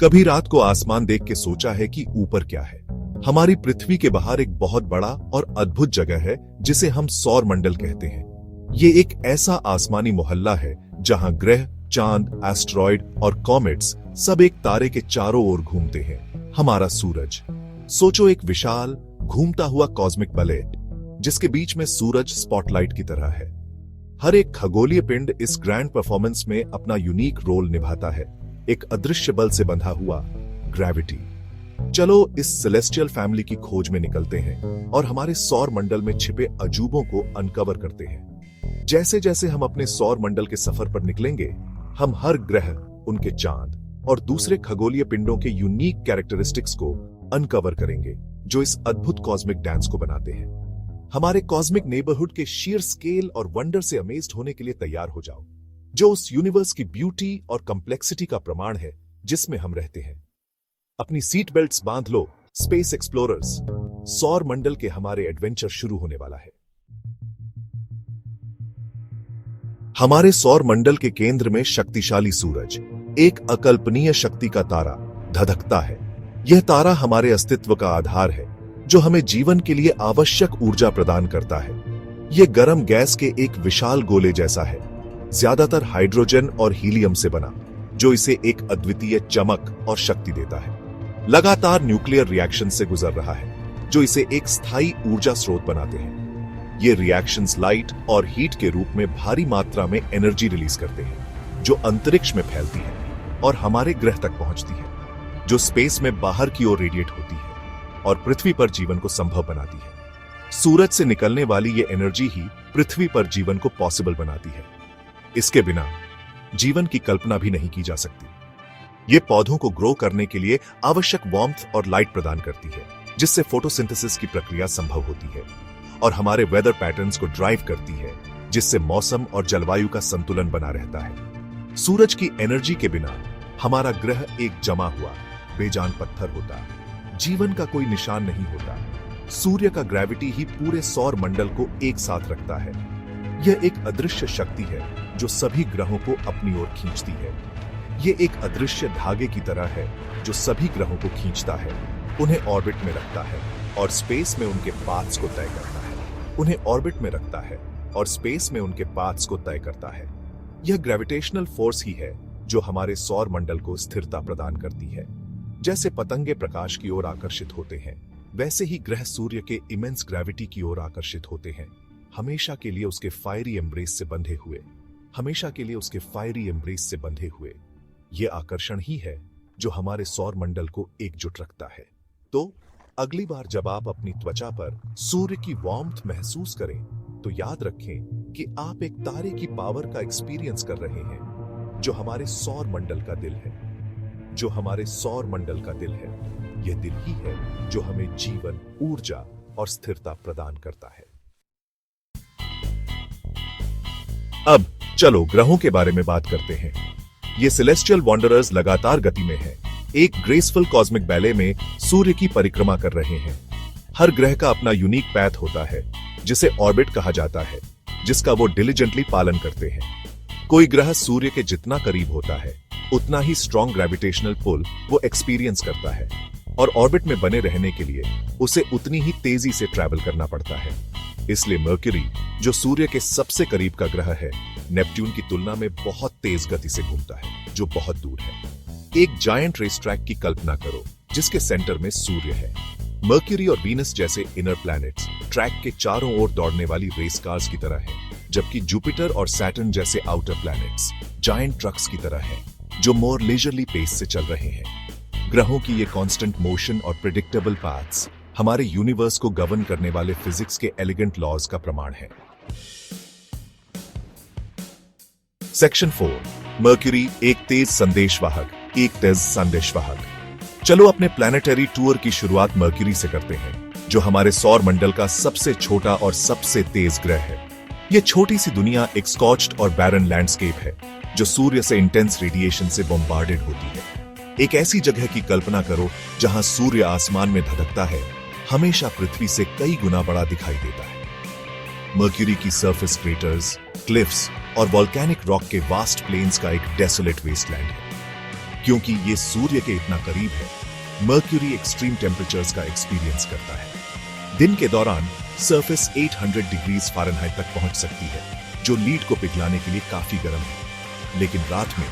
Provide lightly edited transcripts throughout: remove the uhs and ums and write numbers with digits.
कभी रात को आसमान देख के सोचा है कि ऊपर क्या है? हमारी पृथ्वी के बाहर एक बहुत बड़ा और अद्भुत जगह है जिसे हम सौर मंडल कहते हैं। ये एक ऐसा आसमानी मोहल्ला है जहां ग्रह, चांद, एस्टेरॉयड और कॉमेट्स सब एक तारे के चारों ओर घूमते हैं। हमारा सूरज, सोचो एक विशाल घूमता हुआ कॉस्मिक प्लेनेट जिसके बीच में सूरज स्पॉटलाइट की तरह है। हर एक खगोलीय पिंड इस ग्रैंड परफॉर्मेंस में अपना यूनिक रोल निभाता है, एक अदृश्य बल से बंधा हुआ ग्रेविटी। चलो इस सेलेस्टियल फैमिली की खोज में निकलते हैं और हमारे सौर मंडल में छिपे अजूबों को अनकवर करते हैं। जैसे जैसे हम अपने सौर मंडल के सफर पर निकलेंगे, हम हर ग्रह, उनके चांद और दूसरे खगोलीय पिंडों के यूनिक कैरेक्टरिस्टिक्स को अनकवर करेंगे जो इस अद्भुत कॉस्मिक डांस को बनाते हैं। हमारे कॉस्मिक नेबरहुड के शीयर स्केल और वंडर से अमेज्ड होने के लिए तैयार हो जाओ, जो उस यूनिवर्स की ब्यूटी और कॉम्प्लेक्सिटी का प्रमाण है जिसमें हम रहते हैं। अपनी सीट बेल्ट्स बांध लो स्पेस एक्सप्लोरर्स, सौर मंडल के हमारे एडवेंचर शुरू होने वाला है। हमारे सौर मंडल के केंद्र में शक्तिशाली सूरज, एक अकल्पनीय शक्ति का तारा, धधकता है। यह तारा हमारे अस्तित्व का आधार है, जो हमें जीवन के लिए आवश्यक ऊर्जा प्रदान करता है। यह गर्म गैस के एक विशाल गोले जैसा है, ज्यादातर हाइड्रोजन और हीलियम से बना, जो इसे एक अद्वितीय चमक और शक्ति देता है। लगातार न्यूक्लियर रिएक्शन से गुजर रहा है, जो इसे एक स्थायी ऊर्जा स्रोत बनाते हैं। ये रिएक्शंस लाइट और हीट के रूप में भारी मात्रा में एनर्जी रिलीज करते हैं, जो अंतरिक्ष में फैलती है और हमारे ग्रह तक पहुंचती है, जो स्पेस में बाहर की ओर रेडिएट होती है और पृथ्वी पर जीवन को संभव बनाती है। सूरज से निकलने वाली ये एनर्जी ही पृथ्वी पर जीवन को पॉसिबल बनाती है। इसके बिना जीवन की कल्पना भी नहीं की जा सकती। ये पौधों को ग्रो करने के लिए आवश्यक वार्मथ और लाइट प्रदान करती है, जिससे फोटोसिंथेसिस की प्रक्रिया संभव होती है, और हमारे वेदर पैटर्न्स को ड्राइव करती है, जिससे मौसम और जलवायु का संतुलन बना रहता है। सूरज की एनर्जी के बिना हमारा ग्रह एक जमा हुआ बेजान पत्थर होता, जीवन का कोई निशान नहीं होता। सूर्य का ग्रेविटी ही पूरे सौर मंडल को एक साथ रखता है। यह एक अदृश्य शक्ति है जो सभी ग्रहों को अपनी ओर खींचती है। यह एक अदृश्य धागे की तरह है जो सभी ग्रहों को खींचता है, उन्हें ऑर्बिट में रखता है और स्पेस में उनके पाथ्स को तय करता है। उन्हें ऑर्बिट में रखता है और स्पेस में उनके पाथ्स को तय करता है। यह ग्रेविटेशनल फोर्स ही है जो हमारे सौर मंडल को स्थिरता प्रदान करती है। जैसे पतंगे प्रकाश की ओर आकर्षित होते हैं, वैसे ही ग्रह सूर्य के इमेंस ग्रेविटी की ओर आकर्षित होते हैं, हमेशा के लिए उसके फायरी एम्ब्रेस से बंधे हुए, हमेशा के लिए उसके फायरी एम्ब्रेस से बंधे हुए। यह आकर्षण ही है जो हमारे सौर मंडल को एकजुट रखता है। तो अगली बार जब आप अपनी त्वचा पर सूर्य की वार्मथ महसूस करें, तो याद रखें कि आप एक तारे की पावर का एक्सपीरियंस कर रहे हैं, जो हमारे सौर मंडल का दिल है। जो हमारे सौर मंडल का दिल है, यह दिल ही है जो हमें जीवन, ऊर्जा और स्थिरता प्रदान करता है। अब चलो ग्रहों के बारे में बात करते हैं। ये सेलेस्टियल वॉन्डरर्स लगातार गति में हैं, एक ग्रेसफुल कॉस्मिक बैले में सूर्य की परिक्रमा कर रहे हैं। हर ग्रह का अपना यूनिक पैथ होता है, जिसे ऑर्बिट कहा जाता है, जिसका वो डिलिजेंटली पालन करते हैं। कोई ग्रह सूर्य के जितना करीब होता है, उतना ही स्ट्रॉन्ग ग्रेविटेशनल पुल वो एक्सपीरियंस करता है, और ऑर्बिट में बने रहने के लिए उसे उतनी ही तेजी से ट्रैवल करना पड़ता है। इसलिए मर्क्यूरी, जो सूर्य के सबसे करीब का ग्रह है, नेपट्यून की तुलना में बहुत तेज गति से घूमता है, जो बहुत दूर है। एक जायंट रेस ट्रैक की कल्पना करो, जिसके सेंटर में सूर्य है। मर्क्यूरी और वीनस जैसे इनर प्लैनेट्स ट्रैक के चारों ओर दौड़ने वाली रेस कार्स की तरह हैं, जबकि जुपिटर और सैटर्न जैसे आउटर प्लैनेट्स जायंट ट्रक्स की तरह हैं, जो मोर लेजरली पेस से चल रहे हैं। ग्रहों की ये कांस्टेंट मोशन और प्रेडिक्टेबल पाथ्स हमारे यूनिवर्स को गवर्न करने वाले फिजिक्स के एलिगेंट लॉज का प्रमाण है। सेक्शन 4, मर्क्यूरी एक तेज संदेशवाहक, एक तेज संदेशवाहक। चलो अपने प्लैनेटरी टूर की शुरुआत मर्क्यूरी से करते हैं, जो हमारे सौर मंडल का सबसे छोटा और सबसे तेज ग्रह है। यह छोटी सी दुनिया एक स्कॉच्ड और बैरन लैंडस्केप है, जो सूर्य से इंटेंस रेडिएशन से बॉम्बार्डेड होती है। एक ऐसी जगह की कल्पना करो जहां सूर्य आसमान में धधकता है, हमेशा पृथ्वी से कई गुना बड़ा दिखाई देता है। मर्क्यूरी की सरफेस क्रेटर्स, क्लिफ्स और वोल्केनिक रॉक के वास्ट प्लेन्स का एक डेसोलेट वेस्टलैंड है। क्योंकि ये सूर्य के इतना करीब है, मर्क्यूरी एक्सट्रीम टेम्परेचर्स का एक्सपीरियंस करता है। दिन के दौरान सरफेस 800 डिग्रीज फ़ारेनहाइट तक पहुंच सकती है, जो लीड को पिघलाने के लिए काफी गर्म है। लेकिन रात में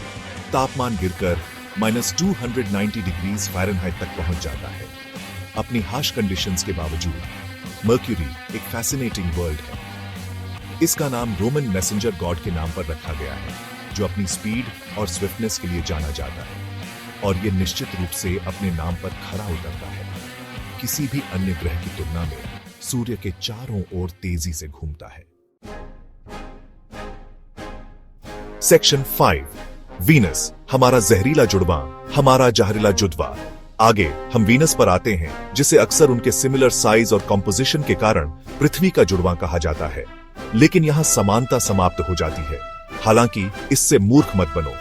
तापमान गिरकर -290 डिग्रीज फ़ारेनहाइट तक पहुंच जाता है। अपनी हार्श कंडीशंस के बावजूद मर्क्यूरी एक फैसिनेटिंग वर्ल्ड है। इसका नाम रोमन मैसेंजर गॉड के नाम पर रखा गया है, जो अपनी स्पीड और स्विफ्टनेस के लिए जाना जाता है, और यह निश्चित रूप से अपने नाम पर खरा उतरता है। किसी भी अन्य ग्रह की तुलना में सूर्य के चारों ओर तेजी से घूमता है। सेक्शन 5, वीनस, हमारा जहरीला जुड़वां, हमारा जहरीला जुड़वा। आगे हम वीनस पर आते हैं, जिसे अक्सर उनके सिमिलर साइज और कंपोजिशन के कारण पृथ्वी का जुड़वां कहा जाता है। लेकिन यहां समानता समाप्त हो जाती है। हालांकि इससे मूर्ख मत बनो।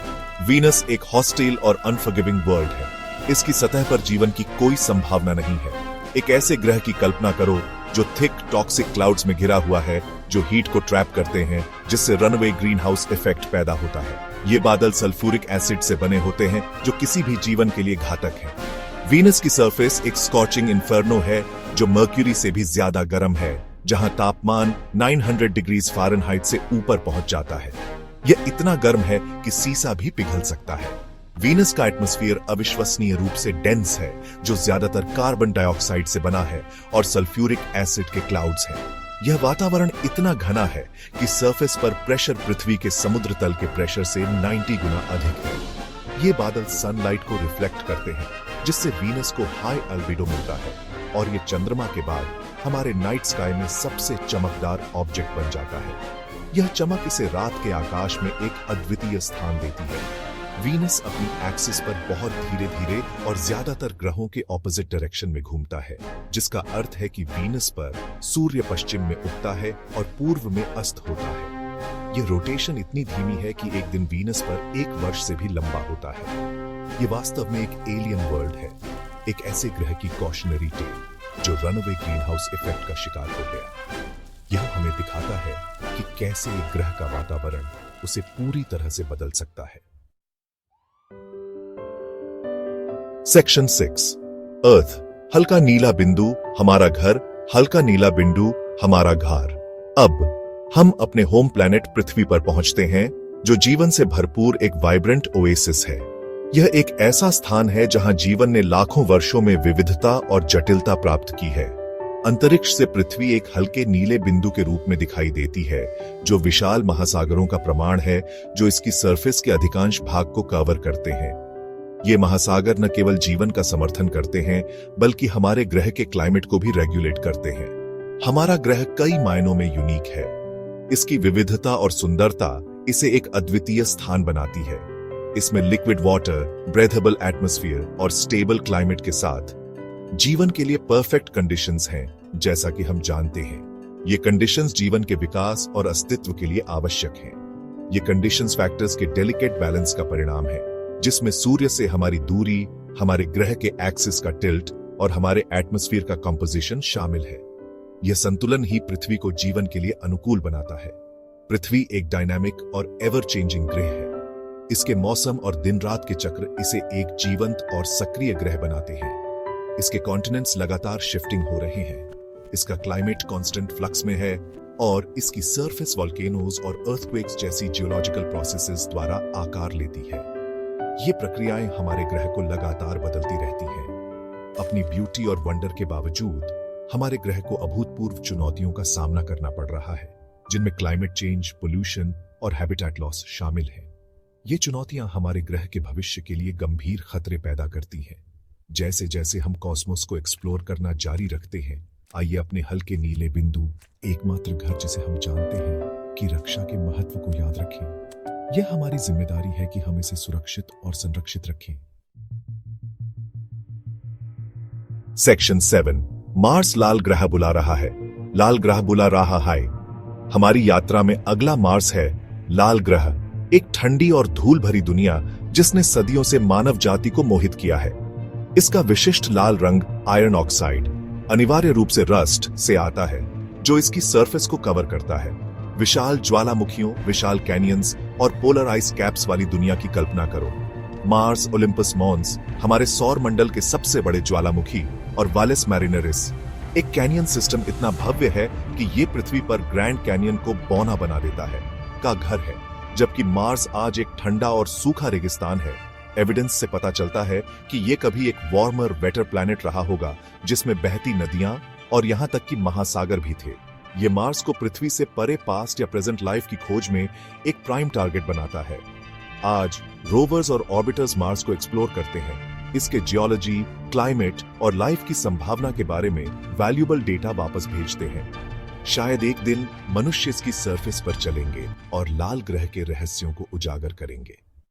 वीनस एक हॉस्टाइल और अनफॉरगिविंग वर्ल्ड है। इसकी सतह पर जीवन की कोई संभावना नहीं है। एक ऐसे ग्रह की कल्पना करो जो थिक टॉक्सिक क्लाउड्स में घिरा हुआ है, जो हीट को ट्रैप करते हैं, जिससे रनवे ग्रीन हाउस इफेक्ट पैदा होता है। ये बादल सल्फ्यूरिक एसिड से बने होते हैं, जो किसी भी जीवन के लिए घातक है। वीनस की सरफेस एक स्कॉचिंग इन्फर्नो है, जो मर्क्यूरी से भी ज्यादा गर्म है, जहां तापमान 900 डिग्रीज फ़ारेनहाइट से ऊपर पहुंच जाता है। यह इतना गर्म है कि सीसा भी पिघल सकता है। वीनस का एटमॉस्फेयर अविश्वसनीय रूप से डेंस है, जो ज्यादातर कार्बन डाइऑक्साइड से बना है और सल्फ्यूरिक एसिड के क्लाउड्स हैं। यह वातावरण इतना घना है कि सरफेस पर प्रेशर पृथ्वी के समुद्र तल के प्रेशर से 90 गुना अधिक है। ये बादल सनलाइट को रिफ्लेक्ट करते हैं, जिससे वीनस को हाई अल्बिडो मिलता है, और ये चंद्रमा के बाद हमारे नाइट स्काई में सबसे चमकदार ऑब्जेक्ट बन जाता है। यह चमक इसे रात के आकाश में एक अद्वितीय स्थान देती है। वीनस अपनी एक्सिस पर बहुत धीरे धीरे और ज्यादातर ग्रहों के ऑपोजिट डायरेक्शन में घूमता है, जिसका अर्थ है कि वीनस पर सूर्य पश्चिम में उगता है और पूर्व में अस्त होता है। यह रोटेशन इतनी धीमी है कि एक दिन वीनस पर 1 वर्ष से भी लंबा होता है। यह वास्तव में एक एलियन वर्ल्ड है, एक ऐसे ग्रह की कॉशनरी टेल जो रनवे ग्रीन हाउस इफेक्ट का शिकार हो गया। यह हमें दिखाता है कि कैसे एक ग्रह का वातावरण उसे पूरी तरह से बदल सकता है। सेक्शन 6, अर्थ, हल्का नीला बिंदु, हमारा घर, हल्का नीला बिंदु, हमारा घर। अब हम अपने होम प्लैनेट पृथ्वी पर पहुंचते हैं, जो जीवन से भरपूर एक वाइब्रेंट ओएसिस है। यह एक ऐसा स्थान है जहां जीवन ने लाखों वर्षों में विविधता और जटिलता प्राप्त की है। अंतरिक्ष से पृथ्वी एक हल्के नीले बिंदु के रूप में दिखाई देती है, जो विशाल महासागरों का प्रमाण है, जो इसकी सरफेस के अधिकांश भाग को कवर करते हैं। ये महासागर न केवल जीवन का समर्थन करते हैं, बल्कि हमारे ग्रह के क्लाइमेट को भी रेगुलेट करते हैं। हमारा ग्रह कई मायनों में यूनिक है। इसकी विविधता और सुंदरता इसे एक अद्वितीय स्थान बनाती है। इसमें लिक्विड वाटर, ब्रेथेबल एटमॉस्फेयर और स्टेबल क्लाइमेट के साथ जीवन के लिए परफेक्ट कंडीशंस हैं, जैसा कि हम जानते हैं। ये कंडीशंस जीवन के विकास और अस्तित्व के लिए आवश्यक हैं। ये कंडीशंस फैक्टर्स के डेलिकेट बैलेंस का परिणाम है, जिसमें सूर्य से हमारी दूरी, हमारे ग्रह के एक्सिस का टिल्ट और हमारे एटमॉस्फेयर का कंपोजिशन शामिल है। यह संतुलन ही पृथ्वी को जीवन के लिए अनुकूल बनाता है। पृथ्वी एक डायनामिक और एवर चेंजिंग ग्रह है। इसके मौसम और दिन रात के चक्र इसे एक जीवंत और सक्रिय ग्रह बनाते हैं। इसके कॉन्टिनेंट्स लगातार शिफ्टिंग हो रहे हैं। इसका क्लाइमेट कांस्टेंट फ्लक्स में है, और इसकी सरफेस वोल्केनोज और अर्थक्वेक्स जैसी जियोलॉजिकल प्रोसेसेस द्वारा आकार लेती है। ये प्रक्रियाएं हमारे ग्रह को लगातार बदलती रहती हैं। अपनी ब्यूटी और वंडर के बावजूद हमारे ग्रह को अभूतपूर्व चुनौतियों का सामना करना पड़ रहा है, जिनमें क्लाइमेट चेंज, पोल्यूशन और हैबिटेट लॉस शामिल है। ये चुनौतियां हमारे ग्रह के भविष्य के लिए गंभीर खतरे पैदा करती हैं। जैसे जैसे हम कॉस्मोस को एक्सप्लोर करना जारी रखते हैं, आइए अपने हल्के नीले बिंदु, एकमात्र घर जिसे हम जानते हैं, की रक्षा के महत्व को याद रखें। यह हमारी जिम्मेदारी है कि हम इसे सुरक्षित और संरक्षित रखें। सेक्शन 7, मार्स लाल ग्रह बुला रहा है। लाल ग्रह बुला रहा है। हमारी यात्रा में अगला मार्स है, लाल ग्रह, एक ठंडी और धूल भरी दुनिया जिसने सदियों से मानव जाति को मोहित किया है। इसका विशिष्ट लाल रंग आयरन ऑक्साइड, अनिवार्य रूप से रस्ट, से आता है, जो इसकी सरफेस को कवर करता है। विशाल ज्वालामुखियों, विशाल कैनियंस और पोलर आइस कैप्स वाली दुनिया की कल्पना करो। मार्स, ओलिम्पस मॉन्स हमारे सौर मंडल के सबसे बड़े ज्वालामुखी और वालेस मैरिनरिस एक कैनियन सिस्टम इतना भव्य है कि ये पृथ्वी पर ग्रैंड कैनियन को बौना बना देता है का घर है, जबकि मार्स आज एक ठंडा और सूखा रेगिस्तान है। एविडेंस से पता चलता है कि ये कभी एक वार्मर वेटर प्लैनेट रहा होगा जिसमें बहती नदियां और यहां तक कि महासागर भी थे। ये मार्स को पृथ्वी से परे पास्ट या प्रेजेंट लाइफ की खोज में एक प्राइम टारगेट बनाता है। आज रोवर्स और ऑर्बिटर्स मार्स को एक्सप्लोर करते हैं, इसके जियोलॉजी, क्लाइमेट और लाइफ की संभावना के बारे में वैल्यूएबल डेटा वापस भेजते हैं। शायद एक दिन मनुष्य इसकी सरफेस पर चलेंगे और लाल ग्रह के रहस्यों को उजागर करेंगे।